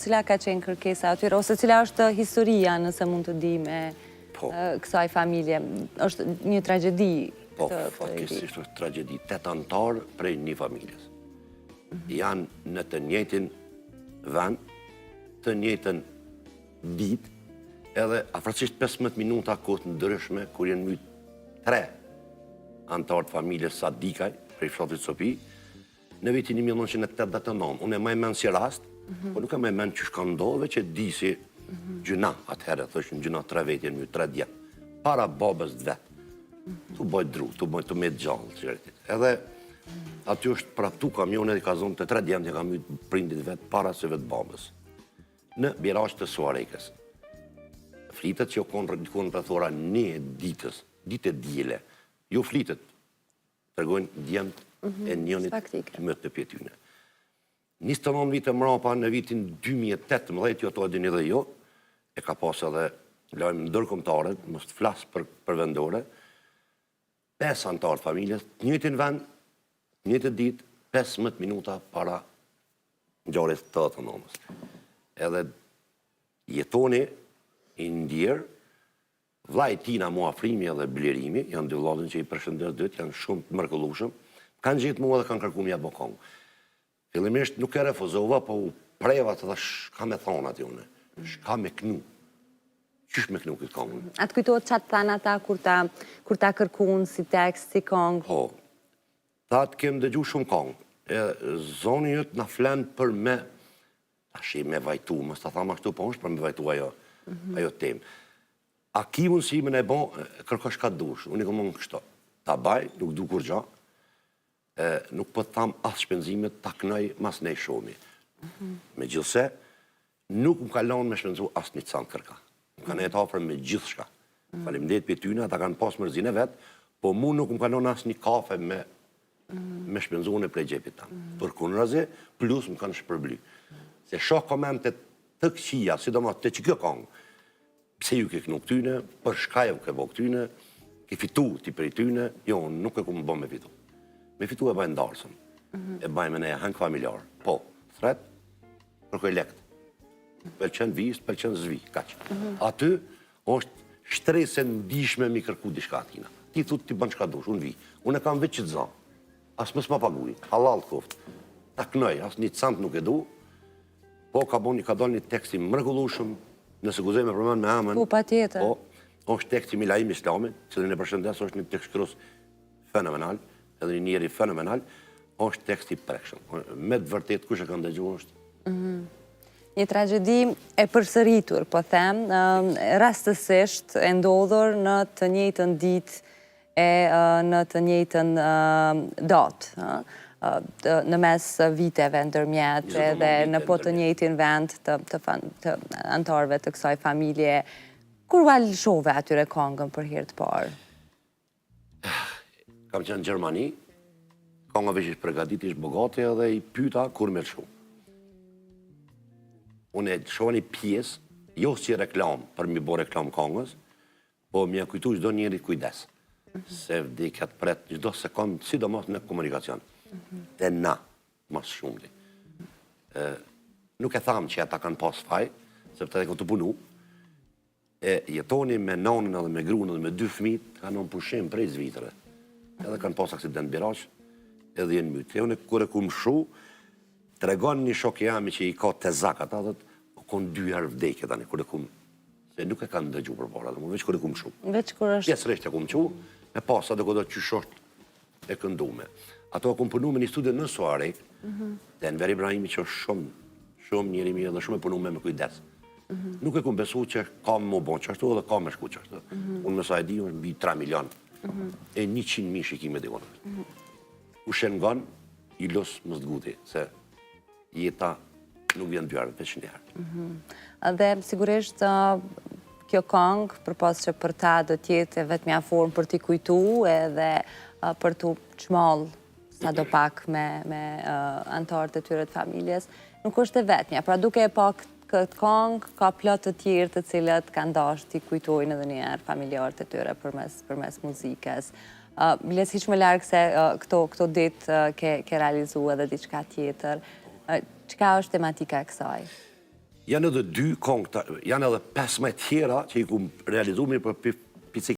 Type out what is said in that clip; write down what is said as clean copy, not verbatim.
cila ka qenë kërkesa atyre, ose cila është historia, nëse mund të di me kësaj familje. është një tragedi. Po, fatkesisht është tragedi. 8 antarë prej një familjes. Janë në të njëjtin vend, të njëjtën ditë, edhe afërsisht 15 minuta kohë të ndryshme, kur jenë mytë 3 antarë të familjes Sadikaj, prej fshatit Sopi, në vitin 1989. Unë e maj menë si rast, po nuk e maj menë që shka ndodhe, që di si gjuna atëherë, thëshë në gjuna 3 vetë, jenë mytë 3 djetë, para babës të vetë. Tu bojt dru, tu bojt të me gjallë, qëretit. Edhe aty është praptu kamionet i ka zonë të 3 djemë, që ka mytë prindit vetë, para se vetë babës. Në Birash të Suarekës. Flitet që konë rëthora një ditës, ditë e djele, jo flitet, tërgojnë djemët e njënit që më të pjetyne. 29 vite mrapa në vitin 2018, jo to edhin edhe jo, e ka pas edhe lajmë ndërkombëtare, mos të flasë për vendore, 5 antarë familjes, njëtin vend, njëtë ditë, 15 minuta para ngjarjes të autonomës. Edhe jetoni i ndjerë, vllai i tina Muafrimi edhe Blerimi, janë dy vllazën që i përshëndes dyt, janë shumë të mrekullueshëm, kanë gjetë mua dhe kanë kërkuar mja bokong. Fillimisht nuk e refuzova, po u preva të thash, shka me thonë aty une, shka me knu. Qysh me knu këtë kongën? Atë kujtohet qatë thanë ata kur ta kërkuan si tekst, si kongë? Po, ta të kem dëgju shumë kongë. Zoni jëtë na flenë për me, tash me vajtu, mës të thamë ashtu po është për me vajtu ajo temë. A ki mundësimin e bon, kërkosh ka dush, unë i këmon kështo. Ta baj, nuk du kur gja, nuk po të thamë asë shpenzimet, ta knaj mas nej shomi. Me gjithse, nuk më kalon me shpenzu asë një canë kërka. Më kanë e tafër me gjithë shka. Faleminderit për tyne, ata kanë pas mërzine vetë, po mu nuk më kalon asë një kafe me shpenzu në prej gjepit tamë. Për kunrazi, plus më kanë shpërbly. Se shoh komentet të këqia, sidomos të që kjo kongë, pse ju ke kënu këtyne, për shka ju ke bo këtyne, ke fitu ti prej tyne, jo, nuk e ku më bo me fitu. Me fitu e bajnë ndarësëm, e bajnë me ne hangë familjarë. Po, thret, kërkoj lekt. Pëlqen vist, pëlqen zvi, kaq. Aty është shtrese ndishme mi kërku dishka atina. Ti thut ti bën çka dush, unë vi. Unë e kam vetë që të zanë. As mësë ma paguj, halal të koftë. Ta knoj, as një cant nuk e du, po ka dal një teksti mrekullueshëm, nëse guzoj me përmend me amën. Po, patjetër. Po, është teksti Milaim Islami, që në përshëndes është një tekst shkrues fenomenal, edhe një njeri fenomenal, është teksti prekshëm. Me të vërtet kush e ka ndëgjuar është. Një tragedi e përsëritur, po them, rastësisht e ndodhur në të njëjtën ditë e në të njëjtën datë, në mes viteve ndërmjet edhe në po të njëjtin vend të antarëve të kësaj familje. Kur valshove atyre kongën për herë të parë? Kam qenë në Gjermani, konga veç ishtë përgatit, ishtë bogate edhe i pyta kur me lëshu. Unë e shoha një pjesë, jo si reklam, për mi bo reklam kongës, po mi e kujtu çdo njeri kujdes. Se vdekja të pret çdo sekund, sidomos në komunikacion. Dhe na, mas shumë di. Nuk e thamë që ata kanë pas faj, sepse ata kanë të punu, e jetoni me nanën edhe me gruën edhe me 2 fëmijë, kanë në pushim prej Zvicrës. Edhe kanë pas aksident Birash, edhe jenë mytë. Unë kur e kum shu, tregon një shok jami që i ka të zak ata, dhe konë 2 herë vdekje tani, kur e kum, se nuk e kanë dëgju për para, veç kur e kum shu. Veç kur është... Pjesërisht e kum qu, me pas atë këtë qyshosht e këndume. Ato e kum punu me një studio në Suarek, dhe Enver Ibrahimi që është shumë njëri mi edhe shumë e punu me kujdes. Nuk e kum besu që ka më bon qashtu edhe ka me shku qashtu. Unë me sa e di, është mbi 3 milion, e 100.000 shikime dhe konë. U Shengan, i los më zguti, se jeta nuk vjen 2 herë, veç një herë. Dhe sigurisht kjo kongë, për pas që për ta do tjetë vetë mja formë për t'i kujtu edhe për t'u qmall sa do pak me antarët e tyre të familjes, nuk është e vetëmja. Pra duke e pa këtë kongë, ka plot të tjerë të cilët kanë dashur t'i kujtojnë edhe njerë familjarët e tyre përmes muzikës. Biles hiq më largë se këto ditë ke realizu edhe diçka tjetër. Qëka është tematika e kësaj? janë edhe 2 këngëtar, janë edhe 15 tjera që i ku realizu mirë për